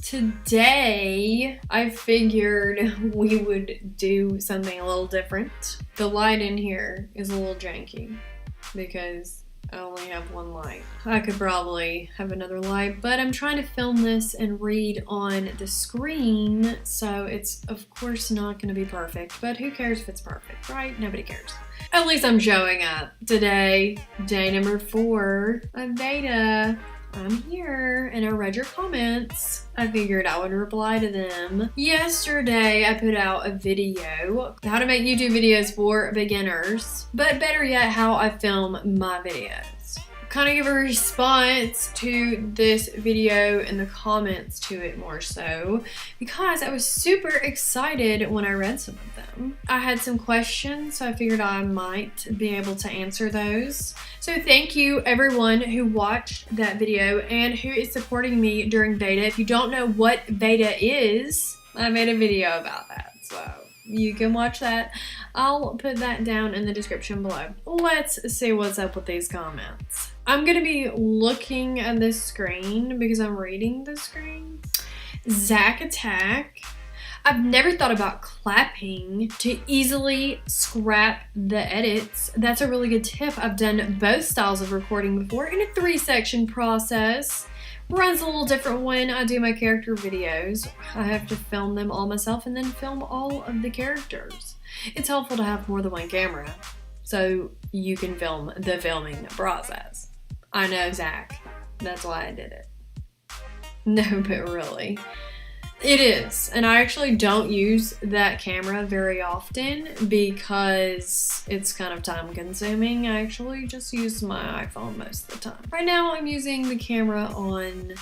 Today, I figured we would do something a little different. The light in here is a little janky because I only have one light. I could probably have another light, but I'm trying to film this and read on the screen, so it's of course not going to be perfect, but who cares if it's perfect, right? Nobody cares. At least I'm showing up. Today, day number 4 of VEDA. I'm here and I read your comments. I figured I would reply to them. Yesterday, I put out a video, how to make YouTube videos for beginners, but better yet, how I film my videos. Kind of give a response to this video in the comments to it more so, because I was super excited when I read some of them. I had some questions, so I figured I might be able to answer those. So thank you everyone who watched that video and who is supporting me during VEDA. If you don't know what VEDA is, I made a video about that, so you can watch that. I'll put that down in the description below. Let's see what's up with these comments. I'm gonna be looking at this screen because I'm reading the screen. Zach Attack. I've never thought about clapping to easily scrap the edits. That's a really good tip. I've done both styles of recording before in a 3-section process. Runs a little different when I do my character videos. I have to film them all myself and then film all of the characters. It's helpful to have more than one camera so you can film the filming process. I know, Zach. That's why I did it. No, but really. It is, and I actually don't use that camera very often because it's kind of time consuming. I actually just use my iPhone most of the time. Right now I'm using the camera on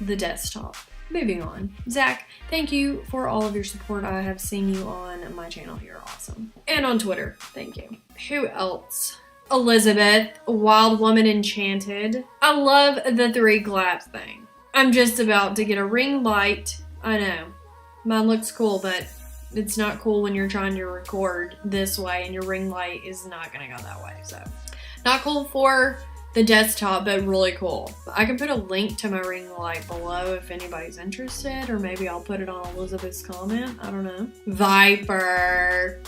the desktop. Moving on. Zach, thank you for all of your support. I have seen you on my channel. You're awesome. And on Twitter. Thank you. Who else? Elizabeth, Wild Woman Enchanted. I love the 3 glass thing. I'm just about to get a ring light. I know, mine looks cool, but it's not cool when you're trying to record this way and your ring light is not gonna go that way, so. Not cool for the desktop, but really cool. I can put a link to my ring light below if anybody's interested, or maybe I'll put it on Elizabeth's comment, I don't know. Viper,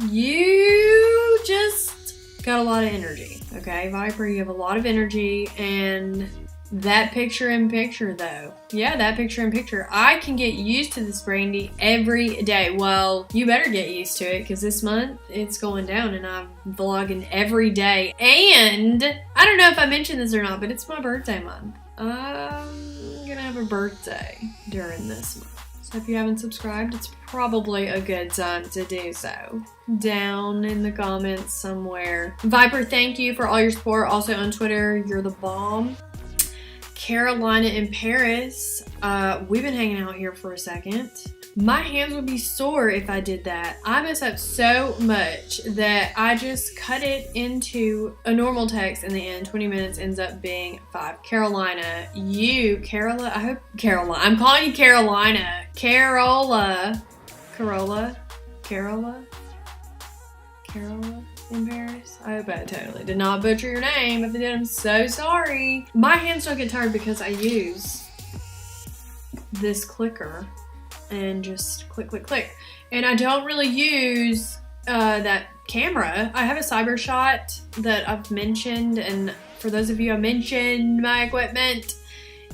you just got a lot of energy, okay? Viper, you have a lot of energy, and that picture-in-picture though. Yeah, that picture-in-picture. I can get used to this, Brandi, every day. Well, you better get used to it because this month it's going down and I'm vlogging every day. And I don't know if I mentioned this or not, but it's my birthday month. I'm gonna have a birthday during this month. So if you haven't subscribed, it's probably a good time to do so. Down in the comments somewhere. Viper, thank you for all your support. Also on Twitter, you're the bomb. Carolina in Paris. We've been hanging out here for a second. My hands would be sore if I did that. I mess up so much that I just cut it into a normal text in the end. 20 minutes ends up being 5. Carolina, Carola, I hope Caroline. I'm calling you Carolina. Carola in Paris. I hope I totally did not butcher your name. If I did, I'm so sorry. My hands don't get tired because I use this clicker and just click, click, click. And I don't really use that camera. I have a Cybershot that I've mentioned, and for those of you, I mentioned my equipment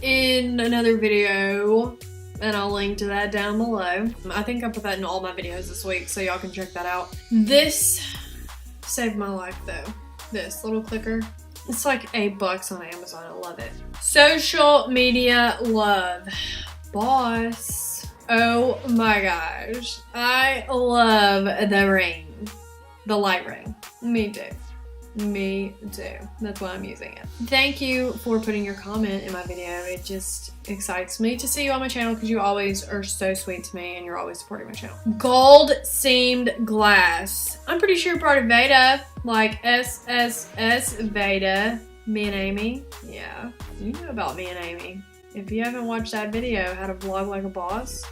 in another video, and I'll link to that down below. I think I put that in all my videos this week, so y'all can check that out. This saved my life though. This little clicker. It's like $8 on Amazon. I love it. Social media love. Boss. Oh my gosh. I love the ring. The light ring. Me too. Me too. That's why I'm using it. Thank you for putting your comment in my video. It just excites me to see you on my channel because you always are so sweet to me and you're always supporting my channel. Gold seamed glass. I'm pretty sure part of VEDA, like SSS VEDA. Me and Amy. Yeah, you know about me and Amy. If you haven't watched that video, how to vlog like a boss,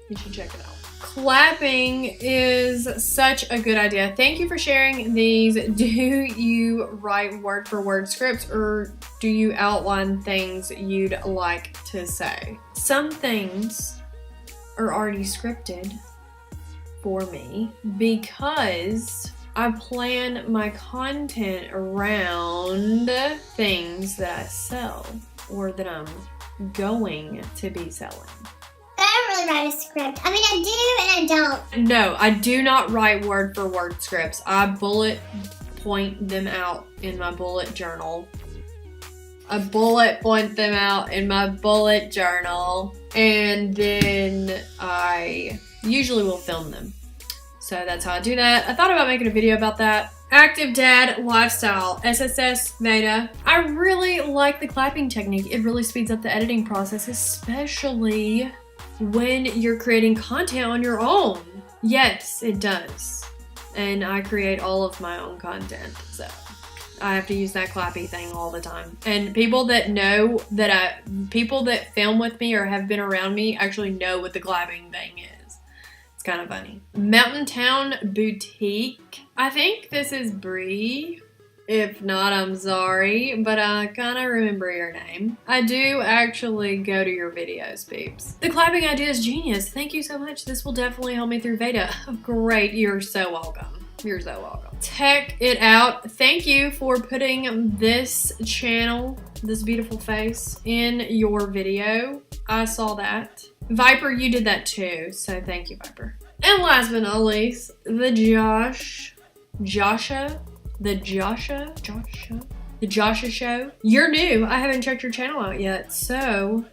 you should check it out. Clapping is such a good idea. Thank you for sharing these. Do you write word for word scripts, or do you outline things you'd like to say? Some things are already scripted for me because I plan my content around things that I sell or that I'm going to be selling. I don't really write a script. I mean, I do and I don't. No, I do not write word for word scripts. I bullet point them out in my bullet journal. I bullet point them out in my bullet journal, and then I usually will film them. So that's how I do that. I thought about making a video about that. Active Dad Lifestyle, SSS VEDA. I really like the clapping technique. It really speeds up the editing process, especially when you're creating content on your own. Yes, it does. And I create all of my own content, so I have to use that clappy thing all the time. And people that know that people that film with me or have been around me actually know what the clapping thing is. It's kind of funny. Mountain Town Boutique. I think this is Bree. If not, I'm sorry, but I kind of remember your name. I do actually go to your videos, peeps. The clapping idea is genius. Thank you so much. This will definitely help me through VEDA. Great. You're so welcome. You're so welcome. Check it out. Thank you for putting this channel, this beautiful face, in your video. I saw that. Viper, you did that too, so thank you, Viper. And last but not least, the Joshua Show. You're new. I haven't checked your channel out yet, so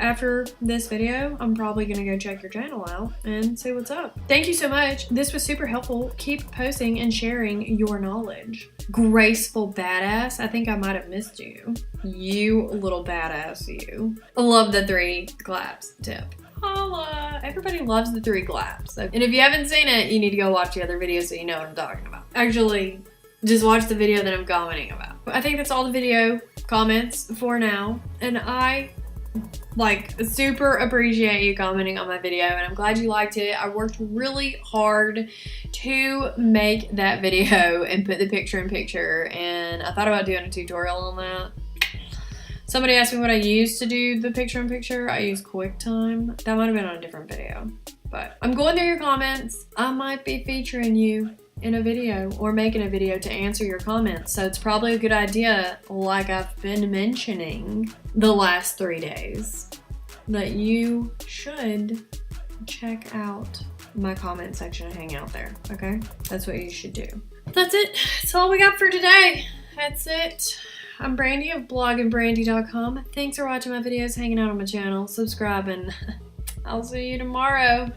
after this video, I'm probably gonna go check your channel out and see what's up. Thank you so much. This was super helpful. Keep posting and sharing your knowledge. Graceful Badass. I think I might have missed you. You little badass, you. I love the 3 claps tip. Holla! Everybody loves the 3 claps. And if you haven't seen it, you need to go watch the other videos so you know what I'm talking about. Actually, just watch the video that I'm commenting about. I think that's all the video comments for now. And I super appreciate you commenting on my video, and I'm glad you liked it. I worked really hard to make that video and put the picture in picture, and I thought about doing a tutorial on that. Somebody asked me what I used to do the picture in picture. I use QuickTime. That might have been on a different video, but I'm going through your comments. I might be featuring you in a video or making a video to answer your comments. So it's probably a good idea, like I've been mentioning the last 3 days, that you should check out my comment section and hang out there, okay? That's what you should do. That's it. That's all we got for today. That's it. I'm Brandi of blogginbrandi.com. Thanks for watching my videos, hanging out on my channel, subscribing. I'll see you tomorrow.